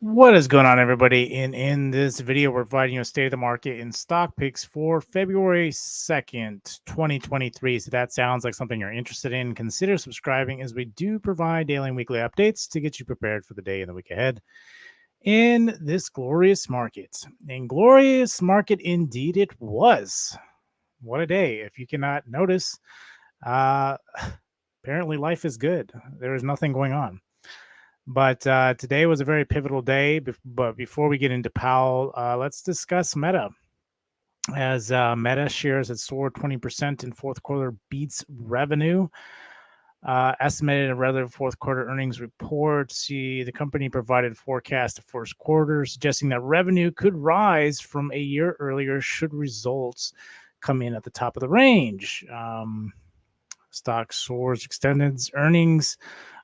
What is going on, everybody? In this video, we're providing you a state of the market in stock picks for February 2nd, 2023. So that sounds like something you're interested in. Consider subscribing, as we do provide daily and weekly updates to get you prepared for the day and the week ahead in this glorious market. And glorious market indeed it was. What a day. If you cannot notice, uh, apparently life is good. There is nothing going on. But today was a very pivotal day. But before we get into Powell, let's discuss Meta. As Meta shares had soared 20% in fourth quarter, beats revenue. Estimated in rather fourth quarter earnings report. See, the company provided forecast of first quarter, suggesting that revenue could rise from a year earlier should results come in at the top of the range. Stock soars, extended earnings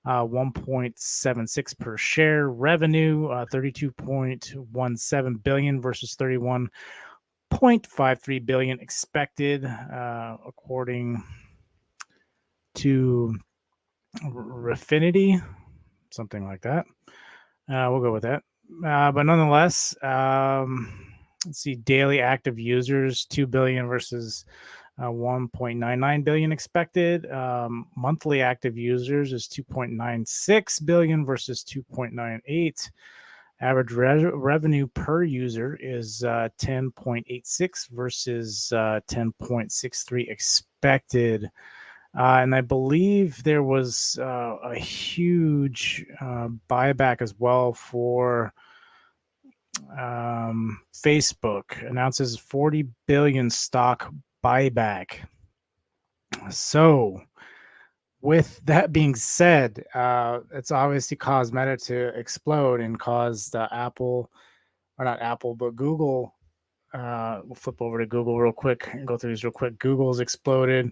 1.76 per share, revenue 32.17 billion versus 31.53 billion expected, according to Refinity, something like that. We'll go with that. But nonetheless, let's see, daily active users 2 billion versus 1.99 billion expected. Monthly active users is 2.96 billion versus 2.98. Average revenue per user is 10.86 versus 10.63 expected. And I believe there was a huge buyback as well for Facebook. Announces 40 billion stock buyback. So, with that being said, it's obviously caused Meta to explode and caused Apple, or not Apple, but Google. We'll flip over to Google real quick and go through these real quick. Google's exploded.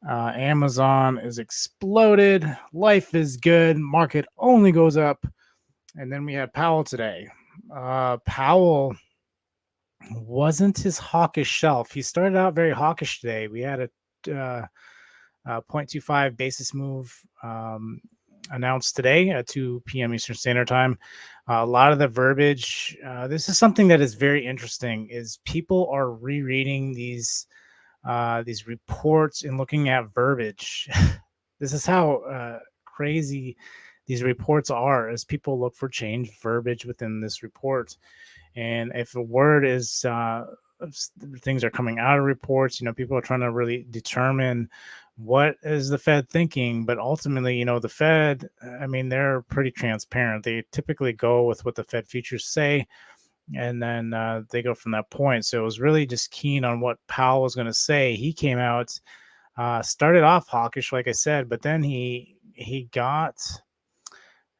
Amazon is exploded. Life is good. Market only goes up. And then we had Powell today. Powell wasn't his hawkish self. He started out very hawkish today. We had a 0.25 basis move announced today at 2 p.m. Eastern Standard Time. A lot of the verbiage, this is something that is very interesting, is people are rereading these reports and looking at verbiage. This is how crazy these reports are, as people look for change verbiage within this report. And if a word is things are coming out of reports, people are trying to really determine what is the Fed thinking. But ultimately, the Fed, they're pretty transparent. They typically go with what the Fed futures say, and then they go from that point. So it was really just keen on what Powell was going to say. He came out, started off hawkish, like I said, but then he got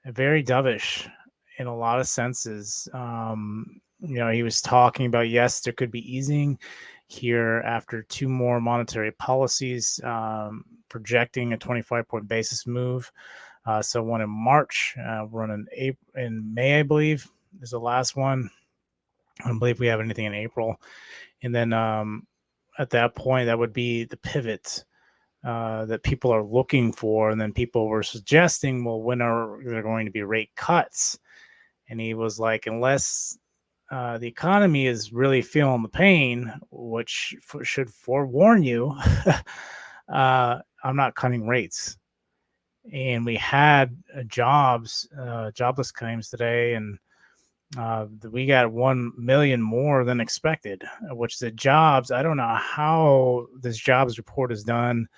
very dovish in a lot of senses. He was talking about, yes, there could be easing here after two more monetary policies, projecting a 25-point basis move. So one in March, one in May, I believe, is the last one. I don't believe we have anything in April. And then at that point, that would be the pivot that people are looking for. And then people were suggesting, well, when are there going to be rate cuts? And he was like, unless the economy is really feeling the pain, which should forewarn you, I'm not cutting rates. And we had jobless claims today, and we got 1 million more than expected, which the jobs, I don't know how this jobs report is done,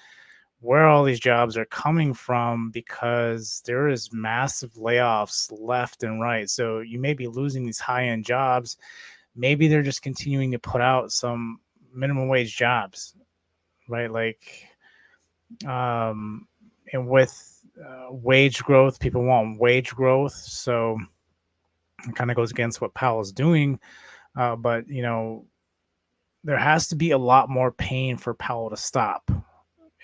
where all these jobs are coming from, because there is massive layoffs left and right. So you may be losing these high-end jobs. Maybe they're just continuing to put out some minimum wage jobs, right? Like, and with wage growth, people want wage growth. So it kind of goes against what Powell's doing. But, there has to be a lot more pain for Powell to stop,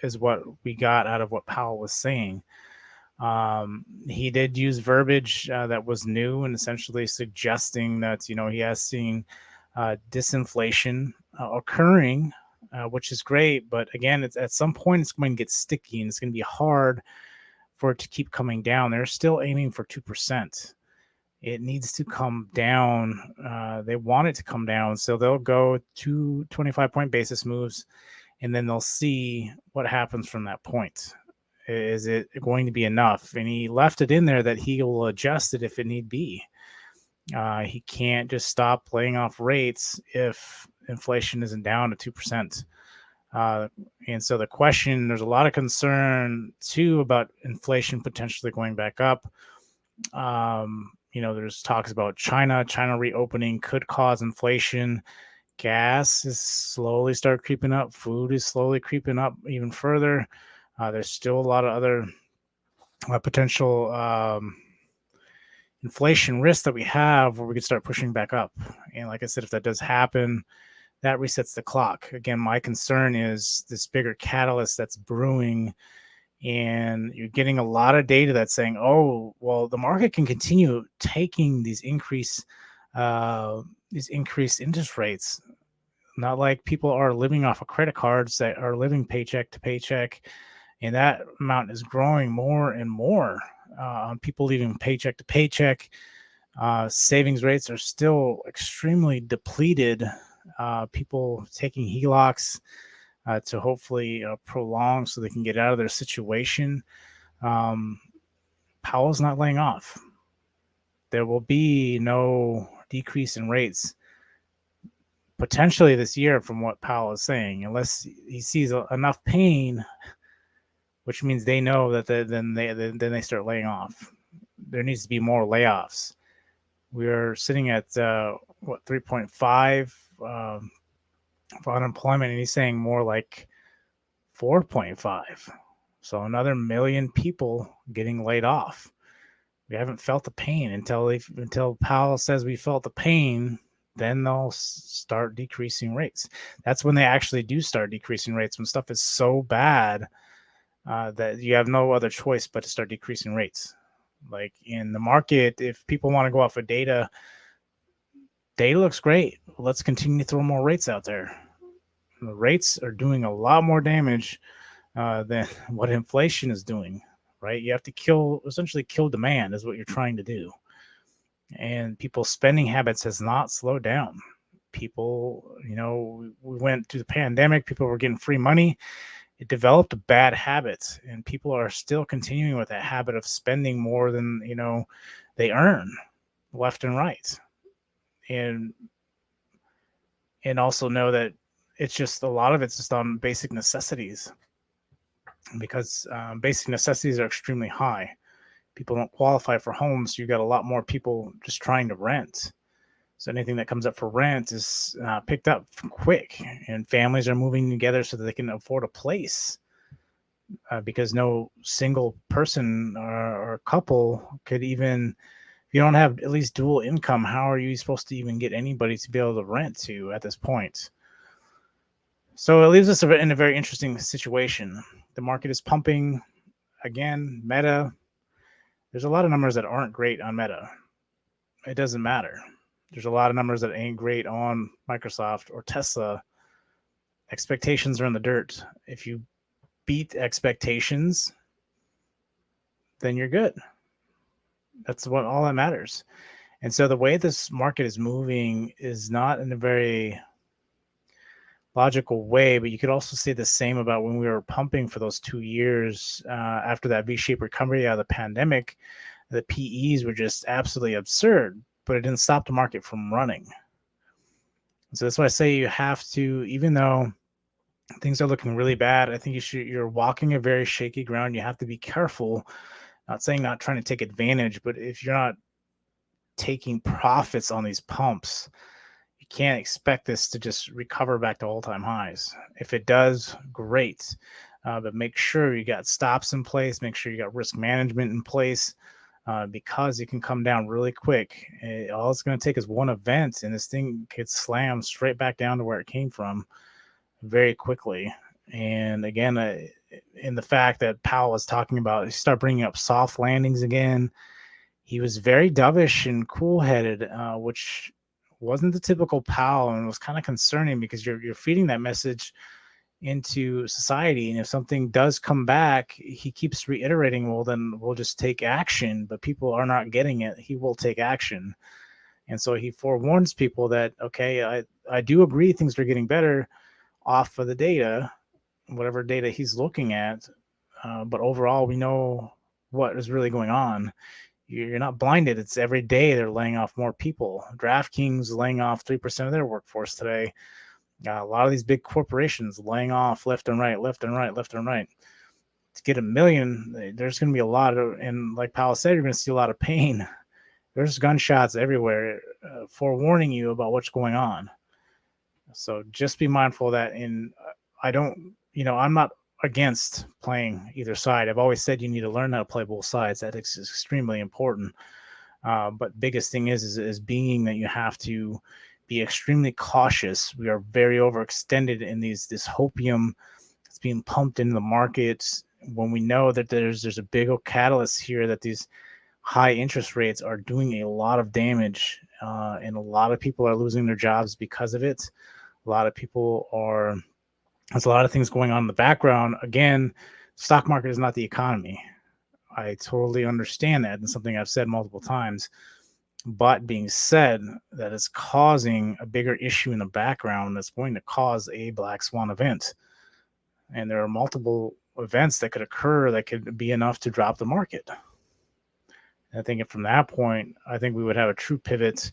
is what we got out of what Powell was saying. He did use verbiage that was new and essentially suggesting that, he has seen disinflation occurring, which is great. But again, it's at some point it's going to get sticky, and it's going to be hard for it to keep coming down. They're still aiming for 2%. It needs to come down. They want it to come down. So they'll go to 25-point basis moves, and then they'll see what happens from that point. Is it going to be enough? And he left it in there that he will adjust it if it need be. He can't just stop laying off rates if inflation isn't down to 2%. And so the question, there's a lot of concern too about inflation potentially going back up. There's talks about China reopening could cause inflation. Gas is slowly start creeping up. Food is slowly creeping up even further. There's still a lot of other potential inflation risk that we have where we could start pushing back up. And like I said, if that does happen, that resets the clock. Again, my concern is this bigger catalyst that's brewing, and you're getting a lot of data that's saying, oh, well, the market can continue taking these increased interest rates. Not like people are living off of credit cards that are living paycheck to paycheck, and that amount is growing more and more. People living paycheck to paycheck, savings rates are still extremely depleted. People taking HELOCs to hopefully prolong so they can get out of their situation. Powell's not laying off. There will be no decrease in rates potentially this year, from what Powell is saying, unless he sees enough pain, which means they know that then they start laying off. There needs to be more layoffs. We're sitting at 3.5 for unemployment, and he's saying more like 4.5. So another million people getting laid off. We haven't felt the pain until Powell says we felt the pain. Then they'll start decreasing rates. That's when they actually do start decreasing rates, when stuff is so bad that you have no other choice but to start decreasing rates. Like in the market, if people want to go off of data looks great. Let's continue to throw more rates out there. The rates are doing a lot more damage than what inflation is doing, right? You have to essentially kill demand is what you're trying to do. And people's spending habits has not slowed down. People, we went through the pandemic, people were getting free money. It developed a bad habit, and people are still continuing with that habit of spending more than, they earn left and right. And also know that it's just a lot of it's just on basic necessities, because basic necessities are extremely high. People don't qualify for homes, so you got a lot more people just trying to rent. So anything that comes up for rent is picked up quick, and families are moving together so that they can afford a place, because no single person or couple could even, if you don't have at least dual income, how are you supposed to even get anybody to be able to rent to at this point? So it leaves us in a very interesting situation. The market is pumping. Again, Meta, there's a lot of numbers that aren't great on Meta. It doesn't matter. There's a lot of numbers that ain't great on Microsoft or Tesla. Expectations are in the dirt. If you beat expectations, then you're good. That's all that matters. And so the way this market is moving is not in a very logical way, but you could also say the same about when we were pumping for those 2 years after that V-shaped recovery out of the pandemic. The PEs were just absolutely absurd, but it didn't stop the market from running. So that's why I say you have to, even though things are looking really bad, I think you're walking a very shaky ground. You have to be careful. Not saying not trying to take advantage, but if you're not taking profits on these pumps, you can't expect this to just recover back to all-time highs. If it does, great. But make sure you got stops in place. Make sure you got risk management in place, because it can come down really quick. All it's going to take is one event, and this thing gets slammed straight back down to where it came from very quickly. And again, in the fact that Powell was talking about, he started bringing up soft landings again. He was very dovish and cool-headed, which wasn't the typical Powell, and was kind of concerning, because you're feeding that message into society. And if something does come back, he keeps reiterating, well, then we'll just take action. But people are not getting it. He will take action. And so he forewarns people that, okay, I do agree things are getting better off of the data, whatever data he's looking at. But overall, we know what is really going on. You're not blinded. It's every day they're laying off more people. DraftKings laying off 3% of their workforce today. A lot of these big corporations laying off left and right, left and right, left and right. To get 1 million, there's going to be a lot of, and like Powell said, you're going to see a lot of pain. There's gunshots everywhere, forewarning you about what's going on. So just be mindful of that. And I don't, I'm not against playing either side. I've always said you need to learn how to play both sides. That is extremely important. But biggest thing is being that you have to be extremely cautious. We are very overextended in this hopium that's being pumped into the markets when we know that there's a big catalyst here, that these high interest rates are doing a lot of damage, and a lot of people are losing their jobs because of it. A lot of people are, there's a lot of things going on in the background. Again, stock market is not the economy. I totally understand that, and something I've said multiple times. But being said, that is causing a bigger issue in the background that's going to cause a black swan event. And there are multiple events that could occur that could be enough to drop the market. And I think from that point, I think we would have a true pivot.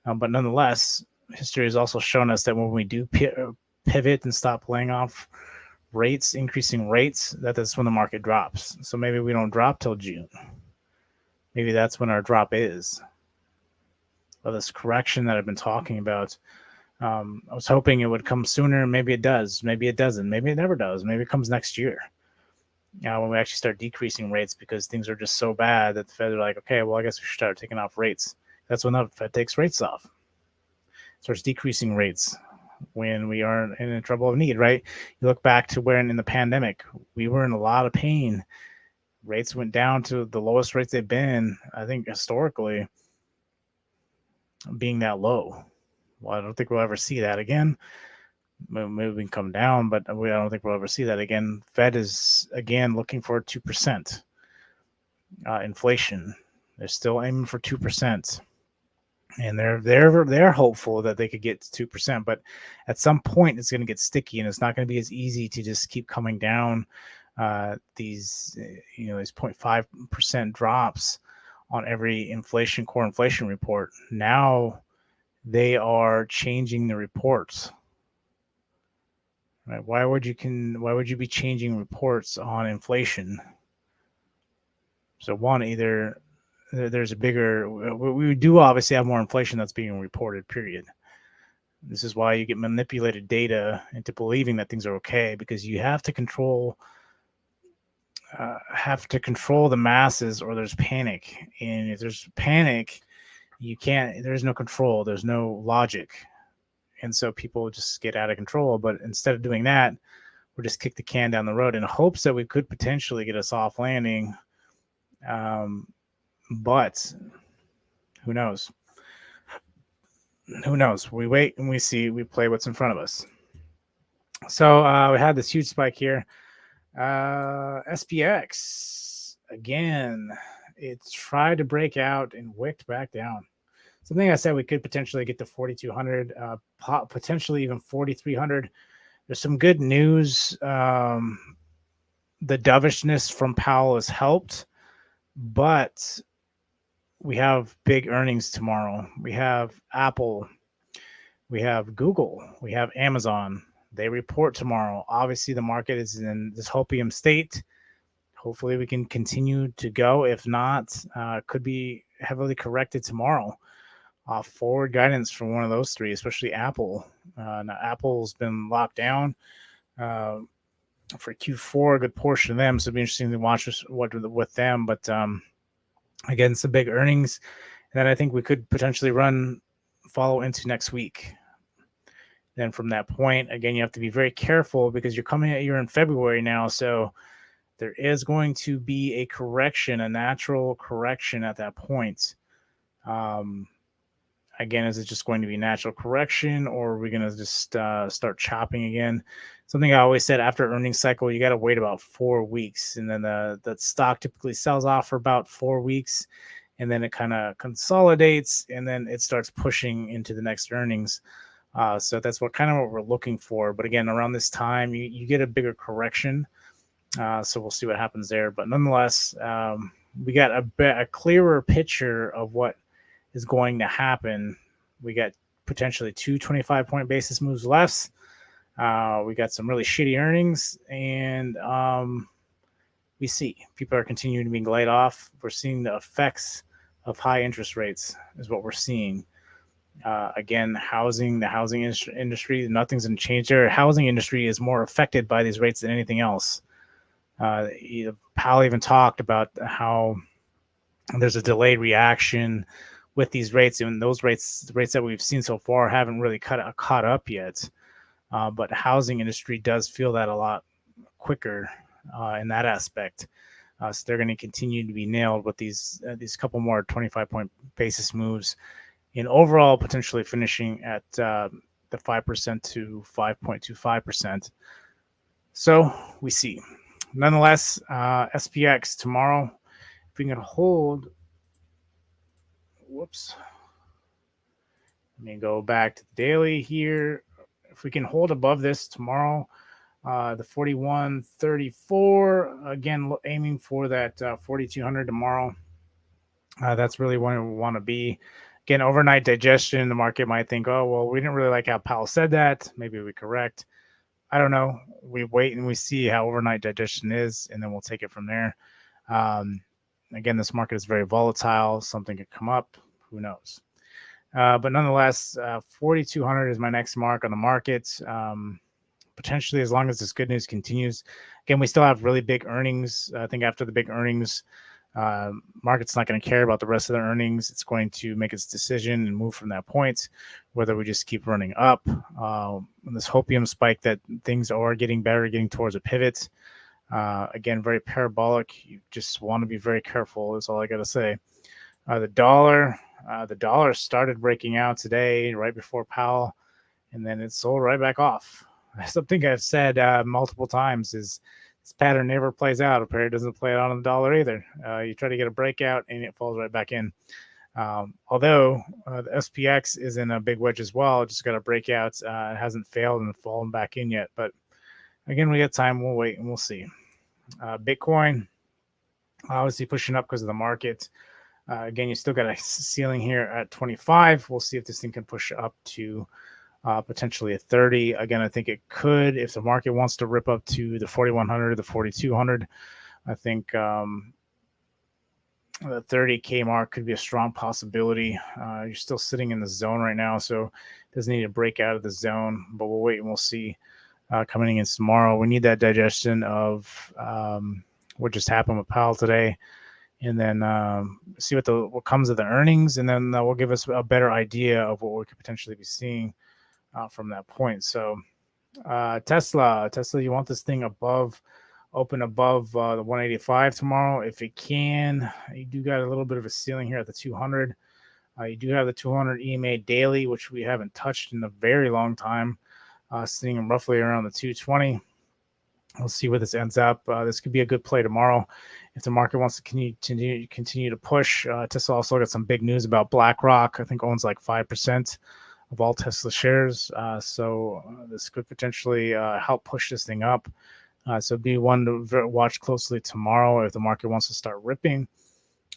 But nonetheless, history has also shown us that when we do pivot and stop laying off rates, increasing rates, that's when the market drops. So maybe we don't drop till June. Maybe that's when our drop is. Well, this correction that I've been talking about, I was hoping it would come sooner. Maybe it does. Maybe it doesn't. Maybe it never does. Maybe it comes next year. When we actually start decreasing rates because things are just so bad that the Fed are like, okay, well, I guess we should start taking off rates. That's when the Fed takes rates off. Starts decreasing rates when we are in trouble of need, right? You look back to when in the pandemic, we were in a lot of pain. Rates went down to the lowest rates they've been, I think, historically, being that low. Well, I don't think we'll ever see that again. Maybe we can come down, but I don't think we'll ever see that again. Fed is, again, looking for 2% inflation. They're still aiming for 2%. And they're hopeful that they could get to 2%, but at some point it's going to get sticky, and it's not going to be as easy to just keep coming down these 0.5% drops on every core inflation report. Now they are changing the reports. Right? Why would you be changing reports on inflation? So one, either there's a bigger, we do obviously have more inflation that's being reported, period. This is why you get manipulated data into believing that things are okay, because you have to control the masses, or there's panic. And if there's panic, there's no control, there's no logic. And so people just get out of control. But instead of doing that, we'll just kick the can down the road in hopes that we could potentially get a soft landing. But who knows? Who knows? We wait and we see. We play what's in front of us. So we had this huge spike here. SPX, again, it tried to break out and wicked back down. Something I said we could potentially get to 4,200, potentially even 4,300. There's some good news. The dovishness from Powell has helped, but we have big earnings tomorrow. We have Apple, we have Google, we have Amazon. They report tomorrow. Obviously, the market is in this hopium state. Hopefully, we can continue to go. If not, could be heavily corrected tomorrow. Forward guidance from one of those three, especially Apple. Now, Apple's been locked down for Q4, a good portion of them. So it'll be interesting to watch what with them. But again, some big earnings that I think we could potentially follow into next week. Then from that point, again, you have to be very careful because you're in February now. So there is going to be a correction, a natural correction at that point. Again, is it just going to be natural correction, or are we going to just start chopping again? Something I always said, after earnings cycle, you got to wait about 4 weeks, and then the stock typically sells off for about 4 weeks, and then it kind of consolidates, and then it starts pushing into the next earnings. So that's what we're looking for. But again, around this time, you get a bigger correction. So we'll see what happens there. But nonetheless, we got a clearer picture of what is going to happen. We got potentially two 25-point basis moves left. We got some really shitty earnings, and we see people are continuing to be laid off. We're seeing the effects of high interest rates is what we're seeing. Again, the housing industry, nothing's going to change there. Housing industry is more affected by these rates than anything else. Powell even talked about how there's a delayed reaction with these rates, and those rates, the rates that we've seen so far, haven't really caught up yet. But the housing industry does feel that a lot quicker in that aspect. So they're going to continue to be nailed with these couple more 25-point basis moves, and overall potentially finishing at the 5% to 5.25%. So we see. Nonetheless, SPX tomorrow, if we can hold, whoops, let me go back to the daily here. If we can hold above this tomorrow, the 41.34, again, aiming for that 4,200 tomorrow. That's really where we want to be. Again, overnight digestion, the market might think, oh, well, we didn't really like how Powell said that. Maybe we correct. I don't know. We wait and we see how overnight digestion is, and then we'll take it from there. Again, this market is very volatile. Something could come up. Who knows? But nonetheless, 4,200 is my next mark on the market. Potentially, as long as this good news continues. Again, we still have really big earnings. I think after the big earnings, market's not going to care about the rest of the earnings. It's going to make its decision and move from that point, whether we just keep running up. This hopium spike that things are getting better, getting towards a pivot. Again, very parabolic. You just want to be very careful, is all I got to say. The dollar started breaking out today right before Powell, and then it sold right back off. Something I've said multiple times is this pattern never plays out. A pair doesn't play out on the dollar either. You try to get a breakout and it falls right back in. Although the SPX is in a big wedge as well. It just got a breakout. It hasn't failed and fallen back in yet. But again, we got time. We'll wait and we'll see. Bitcoin, obviously pushing up because of the market. Again, you still got a ceiling here at 25. We'll see if this thing can push up to potentially a 30. Again, I think it could if the market wants to rip up to the 4,100, the 4,200. I think the 30K mark could be a strong possibility. You're still sitting in the zone right now, so it doesn't need to break out of the zone, but we'll wait and we'll see. Coming in tomorrow, we need that digestion of what just happened with Powell today, and then see what comes of the earnings, and then that will give us a better idea of what we could potentially be seeing from that point. So Tesla, you want this thing open above the 185 tomorrow if it can. You do got a little bit of a ceiling here at the 200. You do have the 200 EMA daily, which we haven't touched in a very long time, sitting roughly around the 220. We'll see where this ends up. This could be a good play tomorrow if the market wants to continue to push. Tesla also got some big news about BlackRock. I think owns like 5% of all Tesla shares. So this could potentially help push this thing up. So be one to watch closely tomorrow if the market wants to start ripping.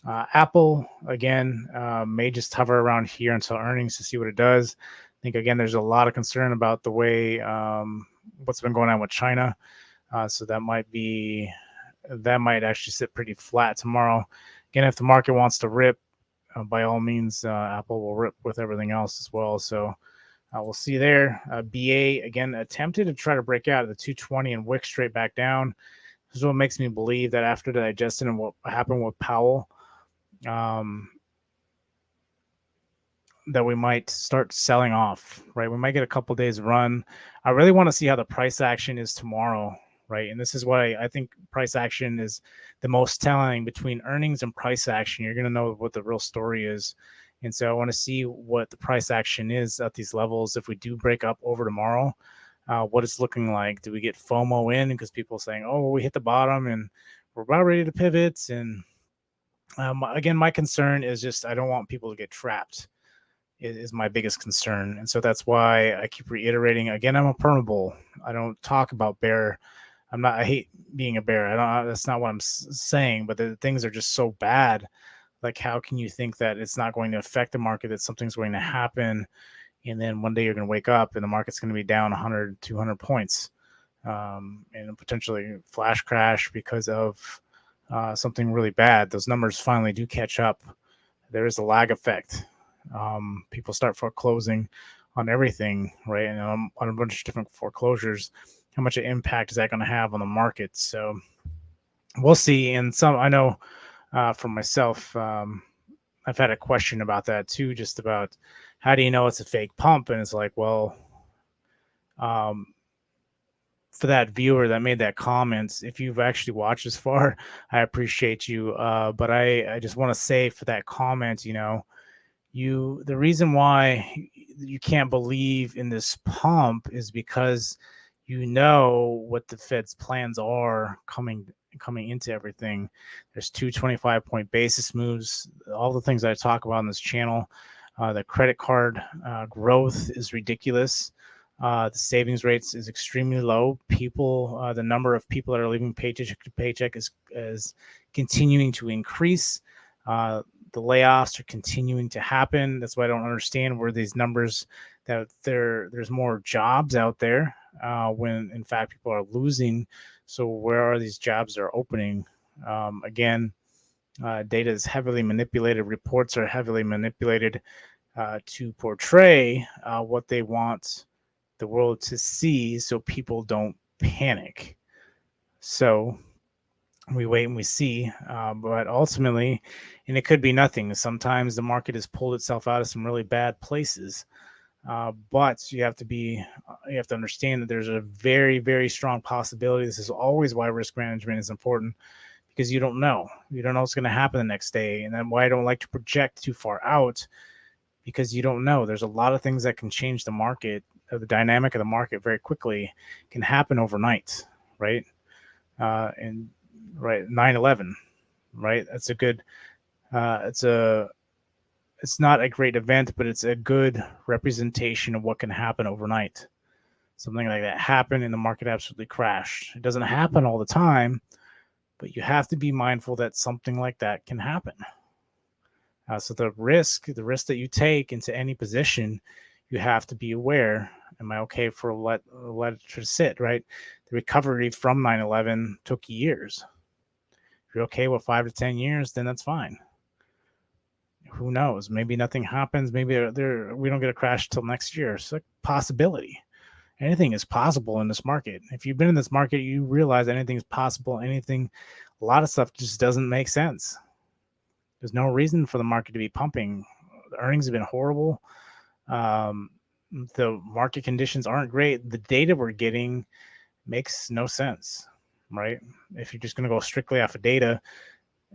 Apple, again, may just hover around here until earnings to see what it does. I think, again, there's a lot of concern about the way what's been going on with China. So that might actually sit pretty flat tomorrow. Again, if the market wants to rip, by all means, Apple will rip with everything else as well. So we'll see there. BA, again, attempted to try to break out of the 220 and wick straight back down. This is what makes me believe that after the digestion and what happened with Powell, that we might start selling off, right? We might get a couple days run. I really want to see how the price action is tomorrow, right? And this is why I think price action is the most telling between earnings and price action. You're going to know what the real story is. And so I want to see what the price action is at these levels. If we do break up over tomorrow, what it's looking like. Do we get FOMO in because people saying, "Oh, we hit the bottom and we're about ready to pivot"? And again, my concern is just I don't want people to get trapped. Is my biggest concern, and so that's why I keep reiterating. Again, I'm a perma bull. I don't talk about bear. I'm not. I hate being a bear. I don't. That's not what I'm saying. But the things are just so bad. Like, how can you think that it's not going to affect the market? That something's going to happen, and then one day you're going to wake up and the market's going to be down 100, 200 points, and potentially flash crash because of something really bad. Those numbers finally do catch up. There is a lag effect. People start foreclosing on everything, right? And on a bunch of different foreclosures. How much impact is that going to have on the market? So we'll see. And some, I know for myself, I've had a question about that too, just about how do you know it's a fake pump? And it's like, well, um, for that viewer that made that comment, if you've actually watched this far, I appreciate you. But I just want to say for that comment, the reason why you can't believe in this pump is because you know what the Fed's plans are coming into everything. There's 225-point basis moves, all the things I talk about on this channel. The credit card growth is ridiculous. The savings rates is extremely low. The number of people that are living paycheck to paycheck is continuing to increase. The layoffs are continuing to happen. That's why I don't understand where these numbers that there's more jobs out there when in fact people are losing. So where are these jobs that are opening? Again, data is heavily manipulated. Reports are heavily manipulated to portray what they want the world to see so people don't panic. So we wait and we see, but ultimately, and it could be nothing. Sometimes the market has pulled itself out of some really bad places, but you have to understand that there's a very, very strong possibility. This is always why risk management is important, because you don't know what's going to happen the next day, and then why I don't like to project too far out, because you don't know. There's a lot of things that can change the market, the dynamic of the market very quickly, can happen overnight, right? And right, 9/11, right? That's a good. It's not a great event, but it's a good representation of what can happen overnight. Something like that happened and the market absolutely crashed. It doesn't happen all the time, but you have to be mindful that something like that can happen. So the risk that you take into any position, you have to be aware. Am I okay for let it to sit, right? The recovery from 9/11 took years. If you're okay with 5 to 10 years, then that's fine. Who knows? Maybe nothing happens. Maybe we don't get a crash till next year. It's a possibility. Anything is possible in this market. If you've been in this market, you realize anything is possible. A lot of stuff just doesn't make sense. There's no reason for the market to be pumping. The earnings have been horrible. The market conditions aren't great. The data we're getting makes no sense, right? If you're just going to go strictly off of data,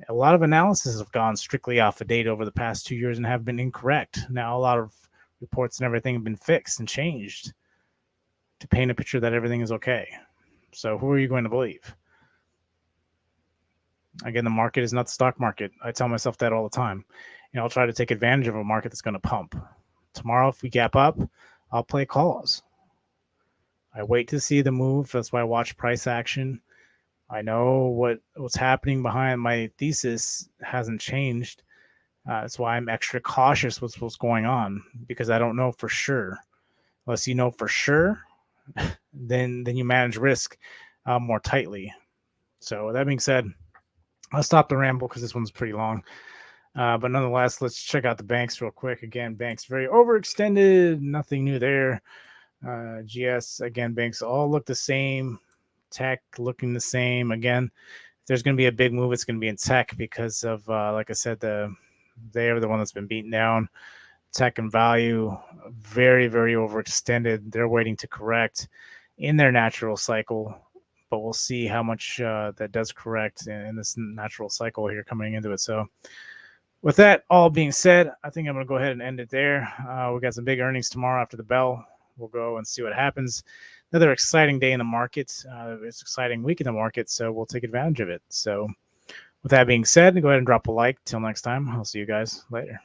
a lot of analysis have gone strictly off of data over the past 2 years and have been incorrect. Now, a lot of reports and everything have been fixed and changed to paint a picture that everything is okay. So who are you going to believe? Again, the market is not the stock market. I tell myself that all the time. I'll try to take advantage of a market that's going to pump. Tomorrow, if we gap up, I'll play calls. I wait to see the move. That's why I watch price action. I know what's happening behind my thesis hasn't changed. That's why I'm extra cautious with what's going on, because I don't know for sure. Unless you know for sure, then you manage risk more tightly. So that being said, I'll stop the ramble because this one's pretty long. But nonetheless, let's check out the banks real quick. Again, banks very overextended. Nothing new there. GS, again, banks all look the same. Tech looking the same. Again, if there's going to be a big move, it's going to be in tech because of, like I said, they are the one that's been beaten down. Tech and value, very, very overextended. They're waiting to correct in their natural cycle, but we'll see how much that does correct in this natural cycle here coming into it. So With that all being said, I think I'm going to go ahead and end it there. We got some big earnings tomorrow after the bell. We'll go and see what happens. Another exciting day in the market. It's an exciting week in the market, so we'll take advantage of it. So with that being said, go ahead and drop a like. Till next time, I'll see you guys later.